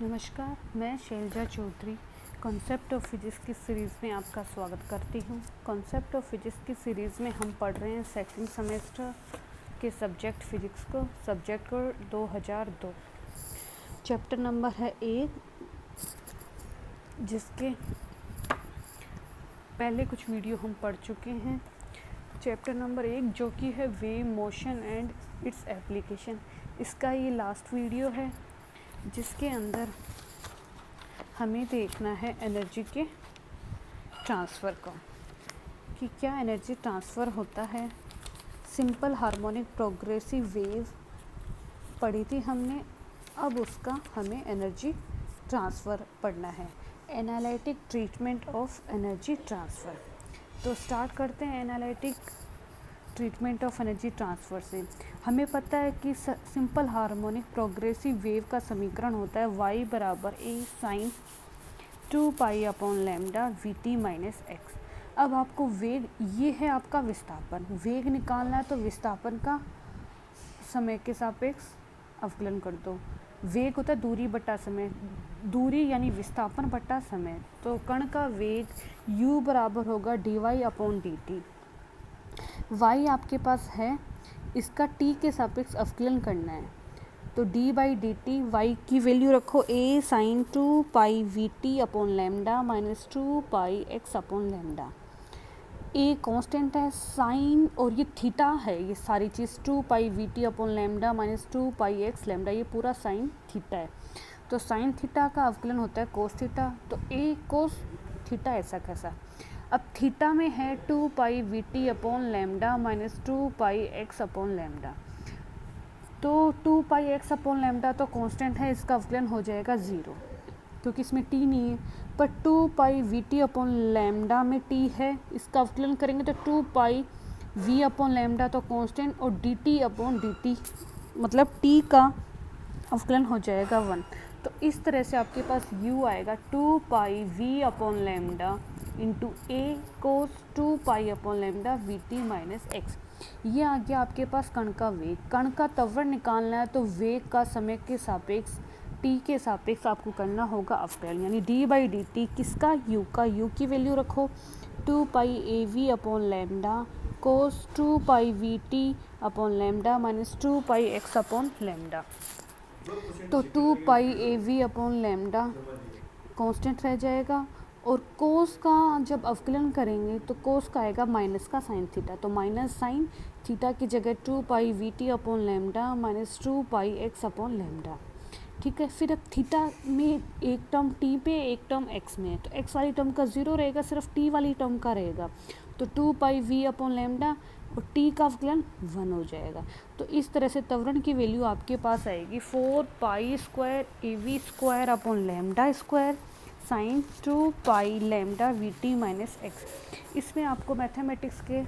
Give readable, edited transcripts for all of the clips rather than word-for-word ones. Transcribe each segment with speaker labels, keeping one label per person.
Speaker 1: नमस्कार, मैं Shailja Chaudhary concept of physics की सीरीज़ में आपका स्वागत करती हूँ। कॉन्सेप्ट ऑफ फिजिक्स की सीरीज़ में हम पढ़ रहे हैं सेकंड सेमेस्टर के सब्जेक्ट फिजिक्स को, सब्जेक्ट कोड 2002। चैप्टर नंबर है 1, जिसके पहले कुछ वीडियो हम पढ़ चुके हैं। चैप्टर नंबर 1 जो कि है wave motion and its application, इसका ये लास्ट वीडियो है, जिसके अंदर हमें देखना है एनर्जी के ट्रांसफ़र को, कि क्या एनर्जी ट्रांसफ़र होता है। सिंपल हार्मोनिक प्रोग्रेसिव वेव पढ़ी थी हमने, अब उसका हमें एनर्जी ट्रांसफ़र पढ़ना है। Analytic treatment of energy transfer. तो स्टार्ट करते हैं analytic treatment of energy transfer से। हमें पता है कि सिंपल हार्मोनिक प्रोग्रेसिव वेव का समीकरण होता है y बराबर a sine 2 pi upon lambda v minus x. अब आपको वेग, ये है आपका विस्थापन, वेग निकालना है तो विस्थापन का समय के सापेक्ष अवकलन कर दो। वेग होता है दूरी बटा समय, दूरी यानी विस्थापन बटा समय। तो कण का वेग u बराबर होगा dy अपॉन dt। y आपके पास है, इसका t के सापेक्ष अवकलन करना है, तो d by D T, Y की वैल्यू रखो a sine 2 pi V T upon lambda minus 2 pi X upon lambda. a constant है, साइन और ये थीटा है, ये सारी चीज़ 2 pi V T upon lambda minus 2 pi X lambda, ये पूरा साइन थीटा है। तो साइन थीटा का अवकलन होता है कोस थीटा, तो a कोस थीटा ऐसा कैसा। अब थीटा में है 2 pi V T upon lambda minus 2 pi X upon lambda, तो 2 पाई एक्स अपॉन लैम्डा तो कांस्टेंट है, इसका अवकलन हो जाएगा 0 क्योंकि इसमें t नहीं है। पर 2 pi V T upon lambda में t है, इसका अवकलन करेंगे तो 2 पाई v अपॉन लैम्डा तो कांस्टेंट, और D T upon D T मतलब t का अवकलन हो जाएगा 1। तो इस तरह से आपके पास u आएगा 2 पाई v upon lambda into a cos 2 pi upon lambda we T minus x. ये आ गया आपके पास कण का वेग। कण का त्वरण निकालना है तो वेग का समय के सापेक्ष t के सापेक्ष आपको करना होगा अवकलन, यानी d बाई डी टी किसका, u का। u की वैल्यू रखो 2 pi A V upon lambda cos 2 pi V T upon lambda minus 2 pi X upon lambda. तो 2 pi A V upon lambda constant रह जाएगा, और कोस का जब अवकलन करेंगे तो कोस का आएगा माइनस का साइन थीटा, तो माइनस साइन थीटा की जगह 2 pi V T upon lambda minus 2 pi X upon lambda. ठीक है, फिर अब थीटा में एक टर्म टी पे, एक टर्म एक्स में है, तो एक्स वाली टर्म का 0 रहेगा, सिर्फ टी वाली टर्म का रहेगा, तो 2 पाई वी अपॉन लैम्डा और टी का अवकलन 1 हो जाएगा। तो इस तरह से त्वरण की वैल्यू आपके पास आएगी 4 pi square A V square upon lambda square sine 2 pi lambda we T minus x. इसमें आपको मैथमेटिक्स के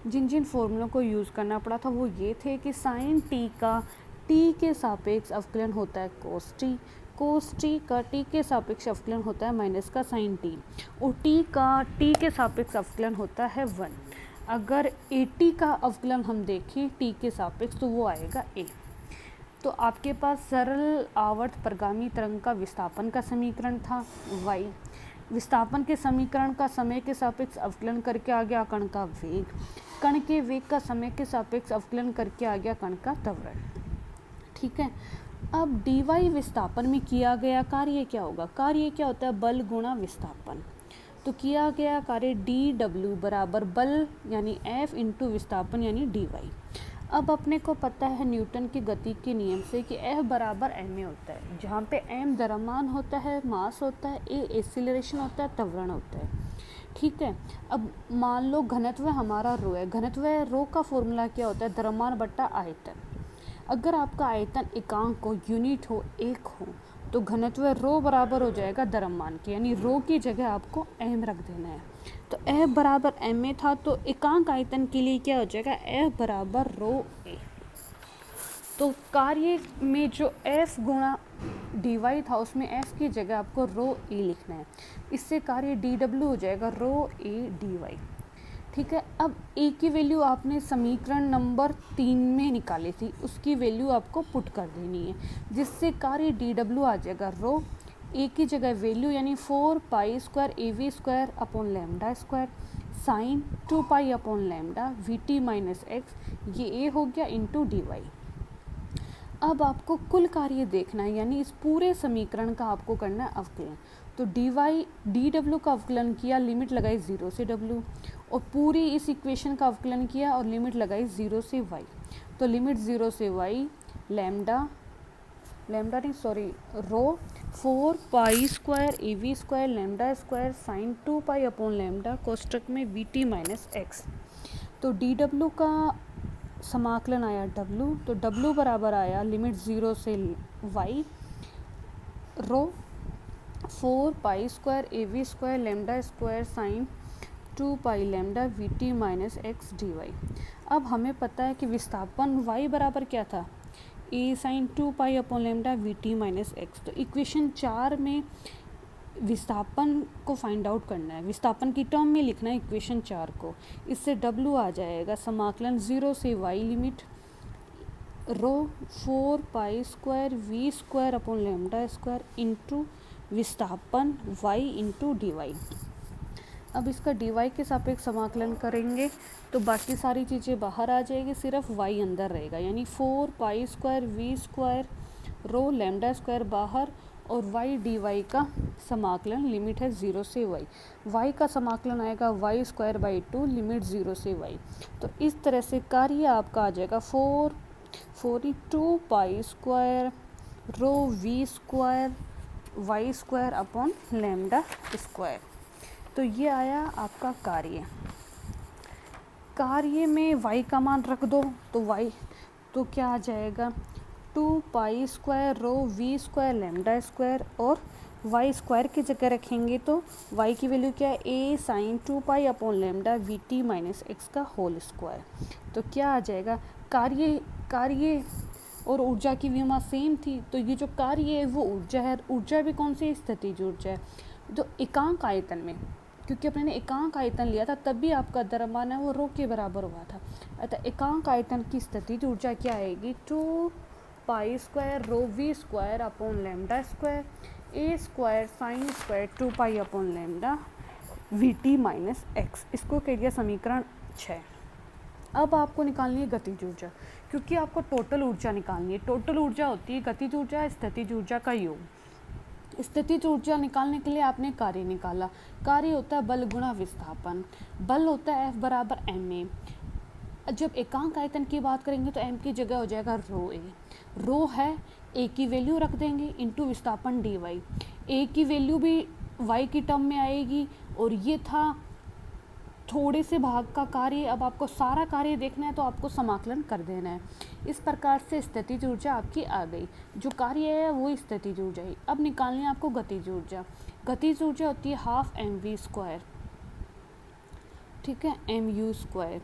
Speaker 1: जिन जिन फॉर्मूलों को यूज़ करना पड़ा था वो ये थे कि साइन टी का टी के सापेक्ष अवकलन होता है कोस टी, कोस टी का टी के सापेक्ष अवकलन होता है माइनस का साइन टी, और टी का टी के सापेक्ष अवकलन होता है 1। अगर ए टी का अवकलन हम देखें टी के सापेक्ष तो वो आएगा ए। तो आपके पास सरल आवर्त प्रगामी तरंग का विस्थापन का समीकरण था y, विस्थापन के समीकरण का समय के सापेक्ष अवकलन करके आ गया कण का वेग, कण के वेग का समय के सापेक्ष अवकलन करके आ गया कण का त्वरण। ठीक है, अब dy विस्थापन में किया गया कार्य क्या होगा, कार्य क्या होता है, बल गुणा विस्थापन। तो किया गया कार्य dw बराबर बल यानी F इंटू विस्थापन यानी dy। अब अपने को पता है न्यूटन की गति के नियम से कि F बराबर ma होता है, जहाँ पे m द्रव्यमान होता है, मास होता है, a एक्सीलरेशन होता है, त्वरण होता है। ठीक है, अब मान लो घनत्व हमारा रो है, घनत्व रो का फॉर्मूला क्या होता है, द्रव्यमान बट्टा आयतन। अगर आपका आयतन एकांक हो, यूनिट हो, एक हो, तो घनत्व रो बराबर हो जाएगा द्रव्यमान के, यानी रो की जगह आपको m रख देना है। तो F बराबर ma था, तो एकांक आयतन के लिए क्या हो जाएगा, F बराबर रो a। तो कार्य में जो F गुणा dy था उसमें F की जगह आपको रो a लिखना है, इससे कार्य dw हो जाएगा रो a dy। ठीक है। अब ए की वैल्यू आपने समीकरण नंबर 3 में निकाली थी, उसकी वैल्यू आपको पुट कर देनी है, जिससे कार्य डी डब्ल्यू आ जाएगा रो, ए की जगह वैल्यू यानी 4 pi square A V square upon lambda square sine 2 pi upon lambda we T minus x, ये ए हो गया इंटू डी वाई। अब आपको कुल कार्य देखना है, यानी इस पूरे समीकरण का आपको करना है अवकलन। तो डी वाई डी डब्ल्यू का अवकलन किया, लिमिट लगाई 0 से डब्ल्यू, और पूरी इस इक्वेशन का अवकलन किया और लिमिट लगाई 0 से वाई। तो लिमिट 0 से Y rho 4 pi square A V square lambda square sine 2 pi upon lambda कोष्टक में वी टी माइनस एक्स। तो डी डब्ल्यू का समाकलन आया W, तो W बराबर आया लिमिट 0 से y rho 4 pi square A V square lambda square sine 2 pi lambda we T minus x d y. अब हमें पता है कि विस्थापन y बराबर क्या था, a sine 2 pi upon lambda we T minus x. तो इक्वेशन 4 में विस्थापन को फाइंड आउट करना है, विस्थापन की टर्म में लिखना है इक्वेशन 4 को। इससे W आ जाएगा समाकलन 0 से y limit rho 4 pi square we square upon lambda square into विस्थापन y इंटू डी वाई। अब इसका डी वाई के सापेक्ष समाकलन करेंगे तो बाकी सारी चीज़ें बाहर आ जाएगी, सिर्फ y अंदर रहेगा, यानी 4 pi square we square rho lambda square बाहर और y डी वाई का समाकलन लिमिट है 0 से y का समाकलन आएगा y स्क्वायर बाई 2 लिमिट 0 से y। तो इस तरह से कार्य आपका आ जाएगा 4 pi square rho v square y square upon lambda square. तो ये आया आपका कार्य में y का मान रख दो तो क्या आ जाएगा 2 pi square rho v square lambda square, और y स्क्वायर की जगह रखेंगे तो y की वैल्यू क्या है a sine 2 pi upon lambda we T minus x का होल स्क्वायर। तो क्या आ जाएगा कार्य और ऊर्जा की विमा सेम थी, तो ये जो कार्य है वो ऊर्जा है, ऊर्जा भी कौन सी स्थितिज ऊर्जा है, जो एकांक आयतन में, क्योंकि अपने ने एकांक आयतन लिया था तभी आपका द्रव्यमान है वो रो के बराबर हुआ था। अतः एकांक आयतन की स्थितिज ऊर्जा क्या आएगी 2 pi square rho v square upon lambda square A square sine square 2 pi upon lambda we T minus x. इसको कह दिया समीकरण 6। अब आपको निकालनी है गतिज ऊर्जा, क्योंकि आपको टोटल ऊर्जा निकालनी है। टोटल ऊर्जा होती है गतिज ऊर्जा स्थितिज ऊर्जा का योग। स्थितिज ऊर्जा निकालने के लिए आपने कार्य निकाला, कार्य होता है बल गुणा विस्थापन, बल होता है F बराबर ma। जब एकांक आयतन की बात करेंगे तो m की जगह हो जाएगा रो है a की वैल्यू रख देंगे इंटू विस्थापन डी वाई, a की वैल्यू भी y की टर्म में आएगी, और ये था थोड़े से भाग का कार्य। अब आपको सारा कार्य देखना है तो आपको समाकलन कर देना है। इस प्रकार से स्थितिज ऊर्जा आपकी आ गई, जो कार्य है वो स्थितिज ऊर्जा है। अब निकालनी है आपको गतिज ऊर्जा। गतिज ऊर्जा होती है हाफ एम वी स्क्वायर, ठीक है, एम यू स्क्वायर।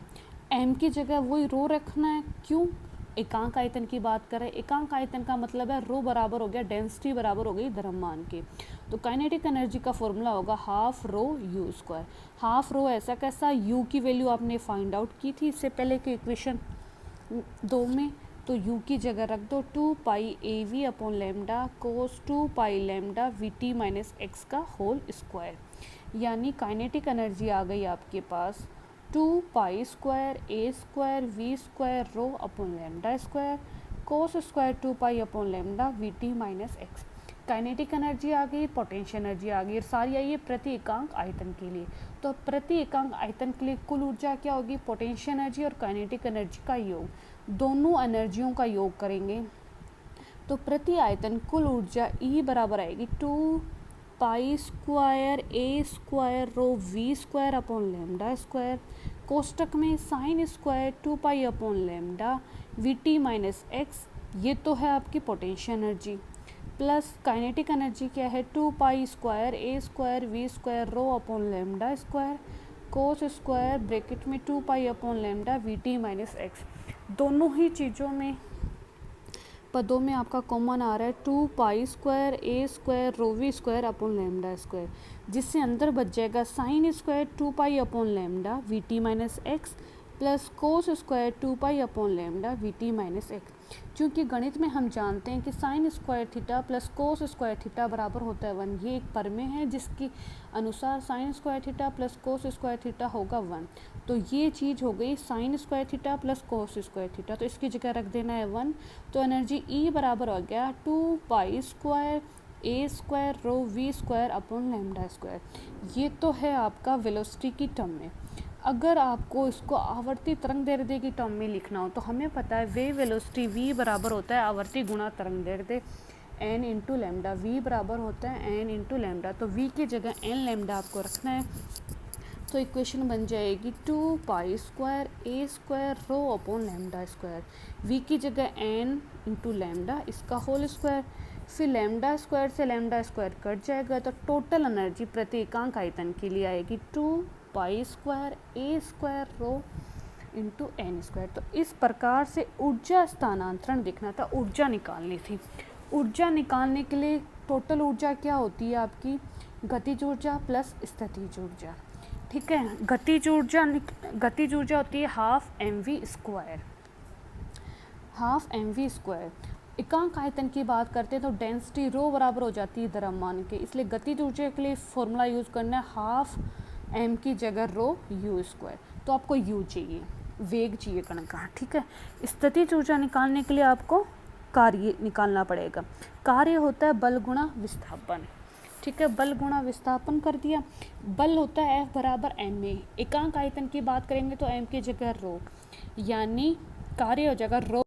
Speaker 1: एम की जगह वही रो रखना है, क्यों, एकांक आयतन की बात करें, एकांक आयतन का मतलब है रो बराबर हो गया डेंसिटी बराबर हो गई द्रव्यमान के। तो काइनेटिक एनर्जी का फॉर्मूला होगा half rho you square. Half rho ऐसा कैसा, यू की वैल्यू आपने फाइंड आउट की थी इससे पहले के इक्वेशन 2 में, तो यू की जगह रख दो 2 pi A V upon lambda cos 2 pi lambda we T minus x का होल स्क्वायर। यानी काइनेटिक एनर्जी आ गई आपके पास 2 pi square A square we square rho upon lambda square cos square 2 pi upon lambda we T minus X. Kinetic energy आ गई, potential energy आ गई, और सारी आई है प्रति एकांक आयतन के लिए। तो प्रति एकांक आयतन के लिए कुल ऊर्जा क्या होगी, पोटेंशियल एनर्जी और काइनेटिक एनर्जी का योग, दोनों एनर्जियों का योग करेंगे तो प्रति आयतन कुल ऊर्जा E बराबर आएगी 2 पाई स्क्वायर ए square rho v square upon lambda square कोष्टक में sine square 2 pi upon lambda we T minus x. ये तो है आपकी potential energy, plus kinetic energy क्या है 2 pi square A square we square rho upon lambda square cos square bracket में 2 pi upon lambda we T minus x. दोनों ही चीज़ों में पदों में आपका कॉमन आ रहा है 2 पाई स्क्वायर ए square rho v square upon lambda square, जिससे अंदर बच जाएगा sine square 2 pi upon lambda we T minus x plus cos square 2 pi upon lambda we T minus x. क्योंकि गणित में हम जानते हैं कि sine square theta plus cos square theta बराबर होता है 1। ये एक प्रमेय है जिसके अनुसार sign square theta plus cos square theta होगा 1। तो ये चीज़ हो गई sign square theta plus cos square theta, तो इसकी जगह रख देना है 1। तो एनर्जी ई बराबर हो गया 2 पाई स्क्वायर ए square rho v square upon lambda square. ये तो है आपका वेलोसिटी की टर्म में। अगर आपको इसको आवर्ती तरंग दैर्ध्य की टर्म में लिखना हो तो हमें पता है वेव वेलोसिटी v बराबर होता है आवर्ती गुणा तरंग दैर्ध्य n इंटू लैम्डा। v बराबर होता है n इंटू लैम्डा, तो v की जगह n लैम्डा आपको रखना है। तो इक्वेशन बन जाएगी 2 पाई स्क्वायर ए square rho upon lambda square, v की जगह n इंटू लैम्डा इसका होल स्क्वायर, फिर लैम्डा स्क्वायर से लैम्डा स्क्वायर कट जाएगा, तो टोटल एनर्जी प्रति एकांक आयतन के लिए आएगी 2 पाई स्क्वायर ए square rho into N square. तो इस प्रकार से ऊर्जा स्थानांतरण दिखना था, ऊर्जा निकालनी थी। ऊर्जा निकालने के लिए टोटल ऊर्जा क्या होती है आपकी, गतिज ऊर्जा प्लस स्थितिज ऊर्जा। ठीक है, गतिज ऊर्जा होती है half m v square, half m v square. एकांक आयतन की बात करते हैं तो डेंसिटी रो बराबर हो जाती है द्रव्यमान के, इसलिए गतिज ऊर्जा के लिए फॉर्मूला यूज़ करना है हाफ एम की जगह रो यू स्क्वायर। तो आपको यू चाहिए, वेग चाहिए कण का। ठीक है, स्थितिज ऊर्जा निकालने के लिए आपको कार्य निकालना पड़ेगा। कार्य होता है बल गुणा विस्थापन। ठीक है, बल गुणा विस्थापन कर दिया। बल होता है F बराबर एम ए। एकांक आयतन की बात करेंगे तो एम की जगह रो, यानी कार्य हो जाएगा रो